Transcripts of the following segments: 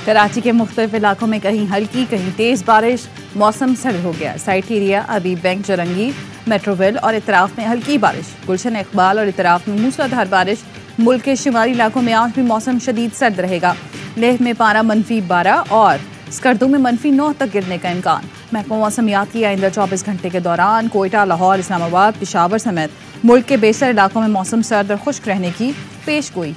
कराची के मुख्तलिफ इलाकों में कहीं हल्की कहीं तेज बारिश, मौसम सर्द हो गया। साइट एरिया अभी बैंक जरंगी, मेट्रोविल और इतराफ में हल्की बारिश, गुलशन इकबाल और इतराफ में मूसलाधार बारिश। मुल्क के शुमाली इलाकों में आज भी मौसम शदीद सर्द रहेगा। लेह में पारा -12 और स्कर्दू में -9 तक गिरने का इम्कान। महकमा मौसमियात की आइंदा 24 घंटे के दौरान कोयटा, लाहौर, इस्लामाबाद, पेशावर समेत मुल्क के बेशतर इलाकों में मौसम सर्द और खुश्क रहने की पेशगोई।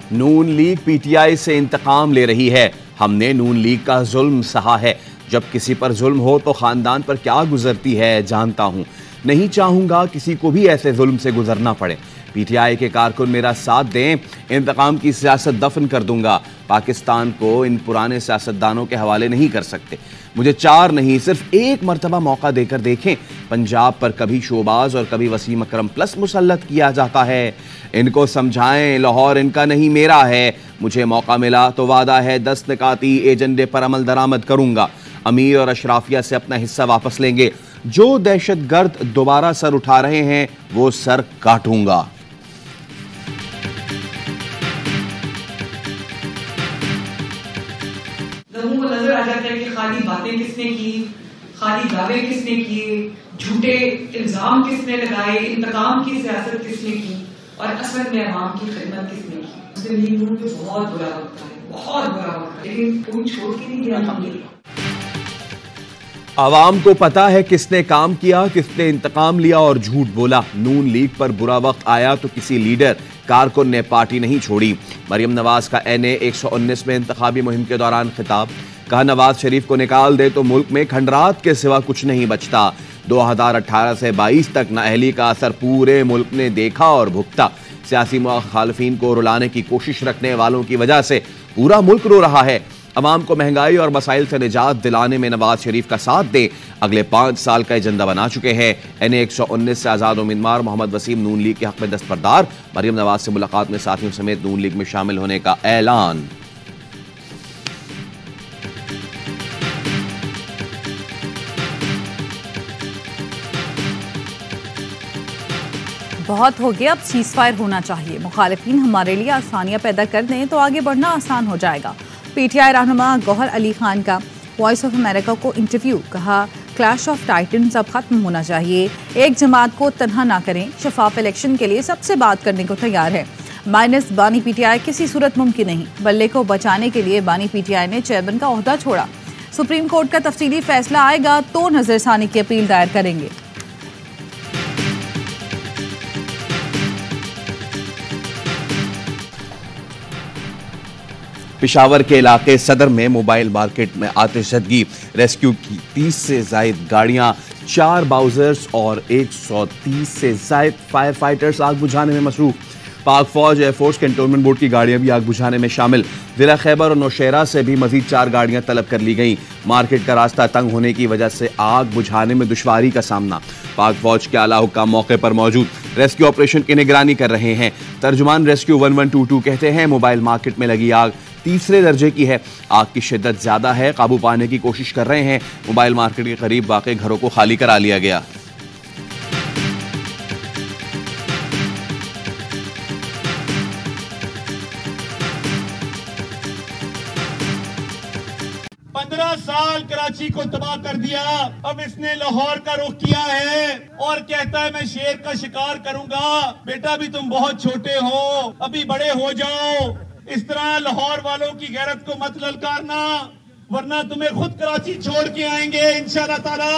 नून लीग पीटीआई से इंतकाम ले रही है। हमने नून लीग का जुल्म सहा है। जब किसी पर जुल्म हो तो खानदान पर क्या गुजरती है जानता हूं। नहीं चाहूंगा किसी को भी ऐसे जुल्म से गुजरना पड़े। पीटीआई के कारकुन मेरा साथ दें, इंतकाम की सियासत दफन कर दूंगा। पाकिस्तान को इन पुराने सियासतदानों के हवाले नहीं कर सकते। मुझे 4 नहीं सिर्फ 1 मरतबा मौका देकर देखें। पंजाब पर कभी शोबाज और कभी वसीम अकरम प्लस मुसल्लत किया जाता है। इनको समझाएं लाहौर इनका नहीं मेरा है। मुझे मौका मिला तो वादा है 10 निकाती एजेंडे पर अमल दरामद करूंगा। अमीर और अशराफिया से अपना हिस्सा वापस लेंगे। जो दहशतगर्द दोबारा सर उठा रहे हैं वो सर काटूंगा। लोगों को नजर आ जाता है कि खाली बातें किसने की, खाली दावे किसने किए, झूठे इल्जाम किसने लगाए, इंतकाम की सियासत किसने की और असल में अवाम की खिदमत किसने की। मुस्लिम लीग नून पे बहुत बुरा वक्त है, बहुत बुरा वक्त है, लेकिन कोई छोड़ के नहीं दिया हमने। आवाम को पता है किसने काम किया, किसने इंतकाम लिया और झूठ बोला। नून लीग पर बुरा वक्त आया तो किसी लीडर कारकुन ने पार्टी नहीं छोड़ी। मरियम नवाज का NA 119 में इंतखाबी मुहिम के दौरान खिताब। कहा नवाज शरीफ को निकाल दे तो मुल्क में खंडरात के सिवा कुछ नहीं बचता। 2018 से 22 तक नाअहली का असर पूरे मुल्क ने देखा और भुगता। सियासी मुखालफीन को रुलाने की कोशिश रखने वालों की वजह से पूरा मुल्क रो रहा है। अवाम को महंगाई और मसाइल से निजात दिलाने में नवाज शरीफ का साथ दे। अगले 5 साल का एजेंडा बना चुके हैं। NA 119 से आज़ाद उम्मीदवार मोहम्मद वसीम नून लीग के हक में दस्तबरदार। मरियम नवाज से मुलाकात में साथियों समेत नून लीग में शामिल होने का ऐलान। बहुत हो गया, अब सीज फायर होना चाहिए। मुखालिफिन हमारे लिए आसानियां पैदा कर दें तो आगे बढ़ना आसान हो जाएगा। पीटीआई रहनुमा गौहर अली खान का वॉइस ऑफ अमेरिका को इंटरव्यू। कहा क्लैश ऑफ टाइटन्स अब खत्म होना चाहिए। एक जमात को तनहा ना करें। शफाफ इलेक्शन के लिए सबसे बात करने को तैयार है। माइनस बानी पीटीआई किसी सूरत मुमकिन नहीं। बल्ले को बचाने के लिए बानी पीटीआई ने चेयरमैन का ओहदा छोड़ा। सुप्रीम कोर्ट का तफसीली फैसला आएगा तो नजरसानी की अपील दायर करेंगे। पेशावर के इलाके सदर में मोबाइल मार्केट में आतिशज़दगी। रेस्क्यू की 30 से ज़ायद गाड़ियां, 4 बाउजर्स और 130 से ज़ायद फायर फाइटर्स आग बुझाने में मसरूफ। पाक फौज, एयरफोर्स, कैंटोनमेंट बोर्ड की गाड़ियां भी आग बुझाने में शामिल। जिला खैबर और नौशेरा से भी मजीद 4 गाड़ियां तलब कर ली गई। मार्केट का रास्ता तंग होने की वजह से आग बुझाने में दुश्वारी का सामना। पाक फौज के आला हुक्काम मौके पर मौजूद, रेस्क्यू ऑपरेशन की निगरानी कर रहे हैं। तर्जुमान रेस्क्यू 1122 कहते हैं मोबाइल मार्केट में लगी आग 3रे दर्जे की है। आग की शिद्दत ज्यादा है, काबू पाने की कोशिश कर रहे हैं। मोबाइल मार्केट के करीब वाक़े घरों को खाली करा लिया गया। साल कराची को तबाह कर दिया। अब इसने लाहौर का रुख किया है और कहता है मैं शेर का शिकार करूंगा। बेटा भी तुम बहुत छोटे हो, अभी बड़े हो जाओ। इस तरह लाहौर वालों की गैरत को मत ललकारना, वरना तुम्हें खुद कराची छोड़ के आएंगे इंशाअल्लाह ताला।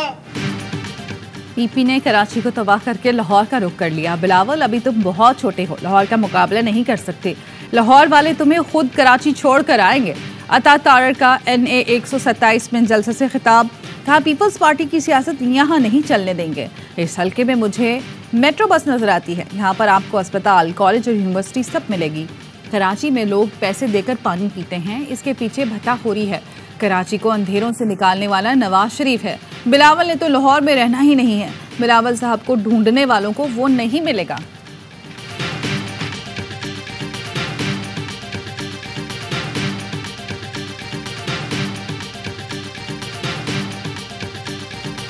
पीपी ने कराची को तबाह करके लाहौर का रुख कर लिया। बिलावल अभी तुम बहुत छोटे हो, लाहौर का मुकाबला नहीं कर सकते। लाहौर वाले तुम्हें खुद कराची छोड़ कर आएंगे। अता तारड़ का NA 127 में जलसे से खिताब। कहा पीपल्स पार्टी की सियासत यहाँ नहीं चलने देंगे। इस हल्के में मुझे मेट्रो बस नजर आती है। यहाँ पर आपको अस्पताल, कॉलेज और यूनिवर्सिटी सब मिलेगी। कराची में लोग पैसे देकर पानी पीते हैं, इसके पीछे भट्टाखोरी है। कराची को अंधेरों से निकालने वाला नवाज शरीफ है। बिलावल ने तो लाहौर में रहना ही नहीं है। बिलावल साहब को ढूंढने वालों को वो नहीं मिलेगा।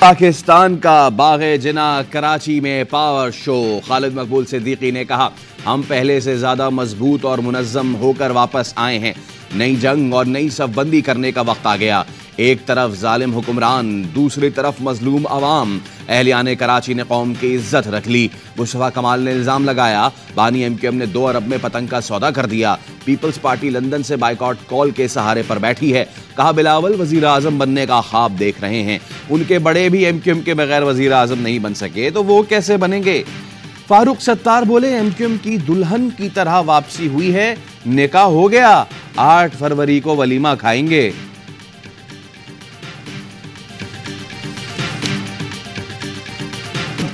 पाकिस्तान का बाग़े जिना कराची में पावर शो। खालिद मकबूल सिद्दीकी ने कहा, हम पहले से ज़्यादा मजबूत और मुनज़्ज़म होकर वापस आए हैं। नई जंग और नई सफबंदी करने का वक्त आ गया। एक तरफ जालिम हुक्मरान, दूसरी तरफ मजलूम अवाम। अहलियाने कराची ने कौम की इज्जत रख ली। मुस्तफा कमाल ने इल्ज़ाम लगाया, बानी MQM ने 2 अरब में पतंग का सौदा कर दिया। पीपल्स पार्टी लंदन से बाइकआउट कॉल के सहारे पर बैठी है। कहा, बिलावल वजीर आजम बनने का ख्वाब देख रहे हैं। उनके बड़े भी MQM के बगैर वजीर आजम नहीं बन सके तो वो कैसे बनेंगे। फारूक सत्तार बोले, MQM की दुल्हन की तरह वापसी हुई है, निकाह हो गया, 8 फरवरी को वलीमा खाएंगे।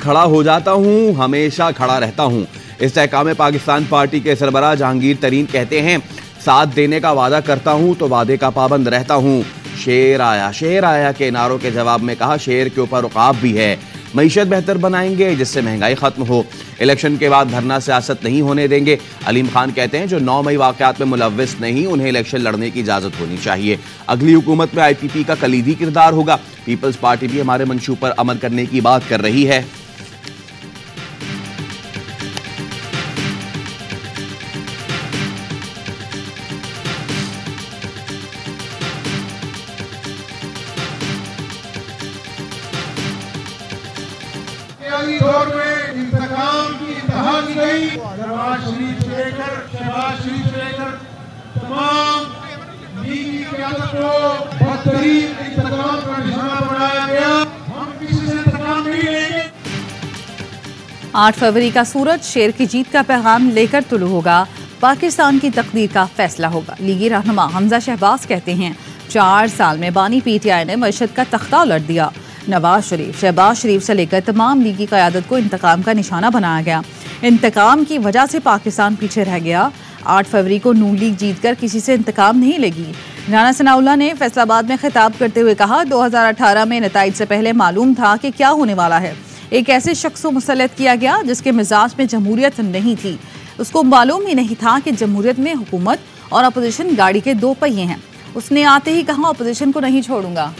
खड़ा हो जाता हूं, हमेशा खड़ा रहता हूं। इस्तेहकाम पाकिस्तान पार्टी के सरबराह जहांगीर तरीन कहते हैं, साथ देने का वादा करता हूं तो वादे का पाबंद रहता हूं। शेर आया के नारों के जवाब में कहा, शेर के ऊपर उकाब भी है। मईशत बेहतर बनाएंगे जिससे महंगाई खत्म हो। इलेक्शन के बाद धरना सियासत नहीं होने देंगे। अलीम खान कहते हैं, जो 9 मई वाकयात में मुलव्विस नहीं, उन्हें इलेक्शन लड़ने की इजाजत होनी चाहिए। अगली हुकूमत में IPP का कलीदी किरदार होगा। पीपल्स पार्टी भी हमारे मंशूब पर अमल करने की बात कर रही है। दौर में इंतकाम की इंतहा की गई। नवाज शरीफ से लेकर शहबाज शरीफ से लेकर तमाम लीग की क़यादत को बदतरीन इंतकाम का निशाना बनाया गया। हम किसी से इंतकाम नहीं लेंगे। 8 फरवरी का सूरज शेर की जीत का पैगाम लेकर तुलू होगा। पाकिस्तान की तकदीर का फैसला होगा। लीगी रहनुमा हमजा शहबाज कहते हैं, 4 साल में बानी PTI ने मईशत का तख्ता उलट दिया। नवाज शरीफ, शहबाज शरीफ से लेकर तमाम लीगी क़यादत को इंतकाम का निशाना बनाया गया। इंतकाम की वजह से पाकिस्तान पीछे रह गया। 8 फरवरी को नून लीग जीतकर किसी से इंतकाम नहीं लेगी। राना सनाउल्लाह ने फैसलाबाद में खिताब करते हुए कहा, 2018 में नताइज से पहले मालूम था कि क्या होने वाला है। एक ऐसे शख्स को मुसल्लत किया गया जिसके मिजाज में जमहूरियत नहीं थी। उसको मालूम ही नहीं था कि जमहूरियत में हुकूमत और अपोजिशन गाड़ी के 2 पहिए हैं। उसने आते ही कहा, अपोजिशन को नहीं छोड़ूंगा।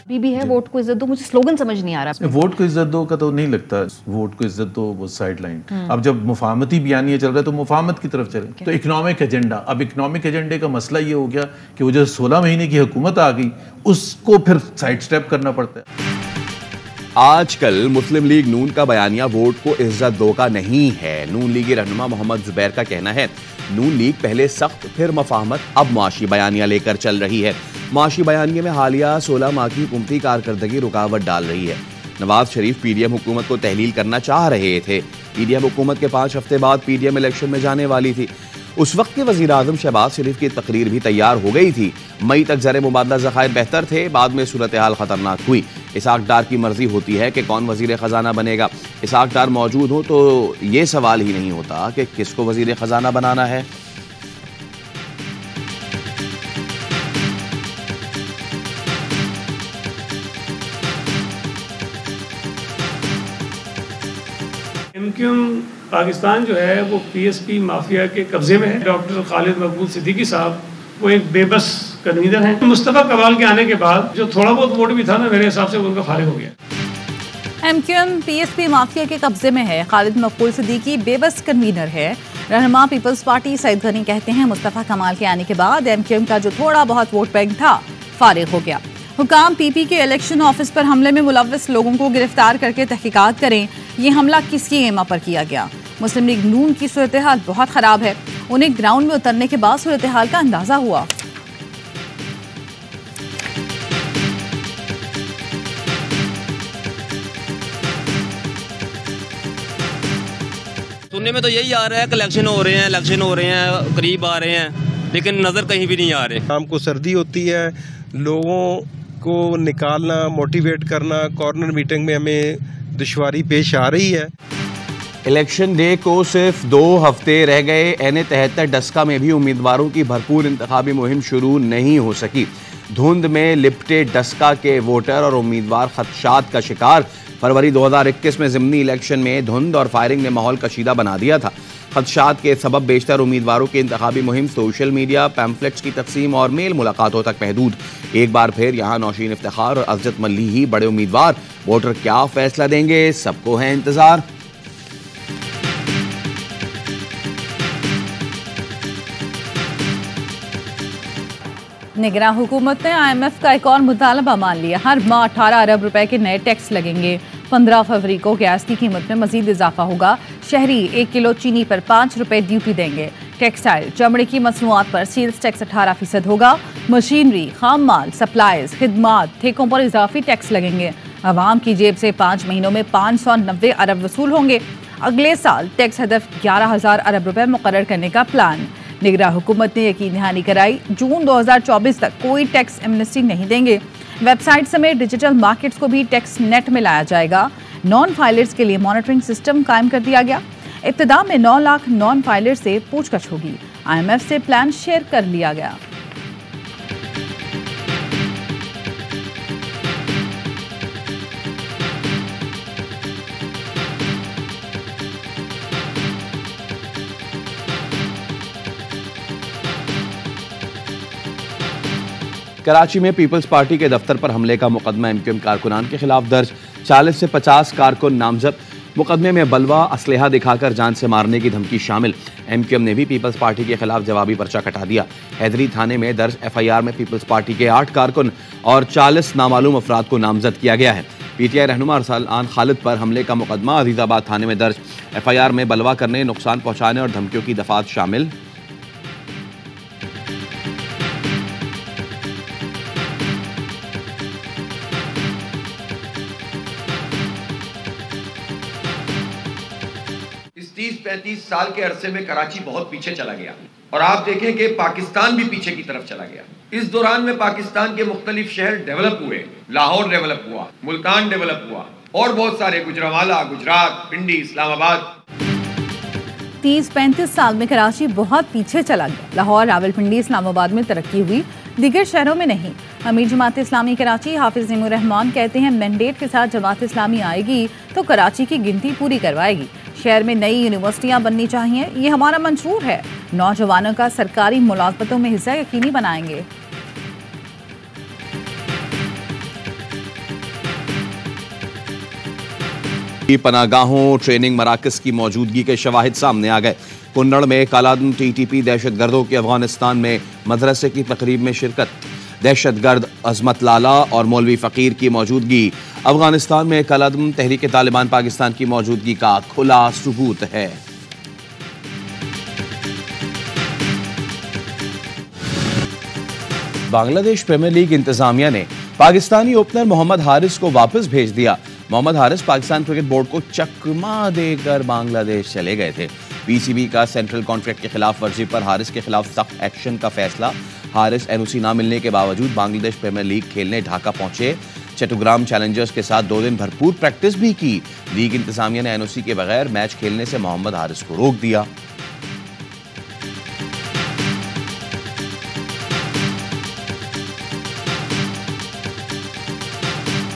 भी है वोट को इज्जत दो, मुझे स्लोगन समझ नहीं आ रहा। वोट को इज्जत दो का तो नहीं लगता, वोट को इज्जत दो वो साइड लाइन। अब जब मुफाहमती बयानिया चल रहा है तो मुफाहमत की तरफ चले। तो इकोनॉमिक एजेंडा, अब इकोनॉमिक एजेंडे का मसला ये हो गया कि वो जो 16 महीने की हुकूमत आ गई उसको फिर साइड स्टेप करना पड़ता है। आजकल मुस्लिम लीग नून का बयानिया वोट को इज्जत दो का नहीं है। नून लीगी रहनुमा मोहम्मद जुबैर का कहना है, नून लीग पहले सख्त फिर मुफाहमत, अब मुआशी बयानिया लेकर चल रही है। मुआशी बयानिया में हालिया 16 माह की हुकूमती कारकर्दगी रुकावट डाल रही है। नवाज शरीफ PDM हुकूमत को तहलील करना चाह रहे थे। PDM हुकूमत के 5 हफ्ते बाद PDM इलेक्शन में जाने वाली थी। उस वक्त के वज़ीर आज़म शहबाज शरीफ की तकरीर भी तैयार हो गई थी। मई तक ज़र मुबादला ज़खायर बेहतर थे, बाद में सूरत हाल ख़तरनाक हुई। इसाक डार की मर्जी होती है कि कौन वज़ीर ख़जाना बनेगा। इसाक डार मौजूद हो तो ये सवाल ही नहीं होता कि किसको वज़ीर ख़जाना बनाना है। MQM पाकिस्तान जो है वो PSP माफिया के कब्जे में है। डॉक्टर खालिद मकबूल सिद्दीकी साहब वो एक बेबस कन्वीनर हैं। मुस्तफा कमाल के आने के बाद जो थोड़ा बहुत वोट भी था ना, मेरे हिसाब से उनका फारिग हो गया। MQM PSP माफिया के कब्जे में है। खालिद मकबूल सिद्दीकी बेबस कन्वीनर है। रहनुमा पीपल्स पार्टी सईद गनी कहते हैं, मुस्तफा कमाल के आने के बाद MQM का जो थोड़ा बहुत वोट बैंक था फारिग हो गया। हुकाम PP के इलेक्शन ऑफिस पर हमले में मुलव्विस लोगों को गिरफ्तार करके तहकीकात करें। ये हमला किसकी एमा पर किया गया। मुस्लिम लीग नून की सूरत हाल बहुत ख़राब है। उन्हें ग्राउंड में उतरने के बाद सूरत हाल का अंदाज़ा हुआ। सुनने में तो यही आ रहा है कि इलेक्शन हो रहे हैं, करीब आ रहे हैं, लेकिन नज़र कहीं भी नहीं आ रहे। शाम को सर्दी होती है, लोगों को निकालना, मोटिवेट करना, कॉर्नर मीटिंग में हमें दुश्वारी पेश आ रही है। इलेक्शन डे को सिर्फ 2 हफ्ते रह गए। NA-73 डस्का में भी उम्मीदवारों की भरपूर इंतखाबी मुहिम शुरू नहीं हो सकी। धुंध में लिपटे डस्का के वोटर और उम्मीदवार खदशात का शिकार। फरवरी 2021 में ज़िमनी इलेक्शन में धुंध और फायरिंग ने माहौल कशीदा बना दिया था। खदशात के सबब बेशतर उम्मीदवारों की इंतखाबी मुहिम सोशल मीडिया, पैम्फलेट्स की तकसीम और मेल मुलाकातों तक महदूद। एक बार फिर यहाँ नौशीन इफ्तिखार और अज़रत मल्ली ही बड़े उम्मीदवार। वोटर क्या फैसला देंगे, सबको है इंतजार। निगरान हुकूमत ने IMF का एक और मुतालबा मान लिया। हर माह 18 अरब रुपए के नए टैक्स लगेंगे। 15 फरवरी को गैस की कीमत में मजीद इजाफा होगा। शहरी 1 किलो चीनी पर 5 रुपए ड्यूटी देंगे। टेक्सटाइल, चमड़े की मसनूआत पर सेल्स टैक्स 18% होगा। मशीनरी, खाम माल, सप्लाईज, खिदमात, ठेकों पर इजाफी टैक्स लगेंगे। अवाम की जेब से 5 महीनों में 590 अरब वसूल होंगे। अगले साल टैक्स हदफ 11,000 अरब रुपए मुकर्रर करने का प्लान। निगरान हुकूमत ने यकीन दहानी कराई, जून 2024 तक कोई टैक्स एमनेस्टी नहीं देंगे। वेबसाइट समेत डिजिटल मार्केट्स को भी टैक्स नेट में लाया जाएगा। नॉन फाइलर्स के लिए मॉनिटरिंग सिस्टम कायम कर दिया गया। इब्तिदा में 9 लाख नॉन फाइलर्स से पूछताछ होगी। IMF से प्लान शेयर कर लिया गया। कराची में पीपल्स पार्टी के दफ्तर पर हमले का मुकदमा MQM कारकुनान के खिलाफ दर्ज। 40 से 50 कारकुन नामजद। मुकदमे में बलवा, असलहा दिखाकर जान से मारने की धमकी शामिल। MQM ने भी पीपल्स पार्टी के खिलाफ जवाबी पर्चा कटा दिया। हैदरी थाने में दर्ज FIR में पीपल्स पार्टी के 8 कारकुन और 40 नामालूम अफराद को नामजद किया गया है। PTI रहनुमा अरसलान खालिद पर हमले का मुकदमा अजीजाबाद थाने में दर्ज। FIR में बलवा करने, नुकसान पहुंचाने और धमकियों की दफात शामिल। इस 30-35 साल के अरसे में कराची बहुत पीछे चला गया और आप देखें कि पाकिस्तान भी पीछे की तरफ चला गया। इस दौरान में पाकिस्तान के मुख्तलिफ शहर डेवलप हुए। लाहौर डेवलप हुआ, मुल्तान डेवलप हुआ और बहुत सारे, गुजरांवाला, गुजरात, पिंडी, इस्लामाबाद। 30-35 साल में कराची बहुत पीछे चला गया। लाहौर, रावलपिंडी, इस्लामाबाद में तरक्की हुई, दीगर शहरों में नहीं। अमीर जमात इस्लामी कराची हाफिज नीमुर रहमान कहते हैं, मैंडेट के साथ जमात इस्लामी आएगी तो कराची की गिनती पूरी करवाएगी। शहर में नई यूनिवर्सिटियां बननी चाहिए, ये हमारा मंशूर है। नौजवानों का सरकारी मुलाजमतों में हिस्सा यकीनी बनाएंगे। पनागाहों, ट्रेनिंग मराकज की मौजूदगी के शवाहिद सामने आ गए। कुन्नड़ में कालादम TTP दहशतगर्दों की अफगानिस्तान में मदरसे की तकरीब में शिरकत। दहशतगर्द अजमत लाला और मौलवी फ़कीर की मौजूदगी। अफगानिस्तान में कालादम तहरीक तालिबान पाकिस्तान की मौजूदगी का खुला सबूत है। बांग्लादेश प्रीमियर लीग इंतजामिया ने पाकिस्तानी ओपनर मोहम्मद हारिस को वापस भेज दिया। मोहम्मद हारिस पाकिस्तान क्रिकेट बोर्ड को चकमा देकर बांग्लादेश चले गए थे। PCB का सेंट्रल कॉन्ट्रैक्ट के खिलाफ वर्जी पर हारिस के खिलाफ सख्त एक्शन का फैसला। हारिस NOC ना मिलने के बावजूद बांग्लादेश प्रीमियर लीग खेलने ढाका पहुंचे। चट्टग्राम चैलेंजर्स के साथ 2 दिन भरपूर प्रैक्टिस भी की। लीग इंतजामिया ने NOC के बगैर मैच खेलने से मोहम्मद हारिस को रोक दिया।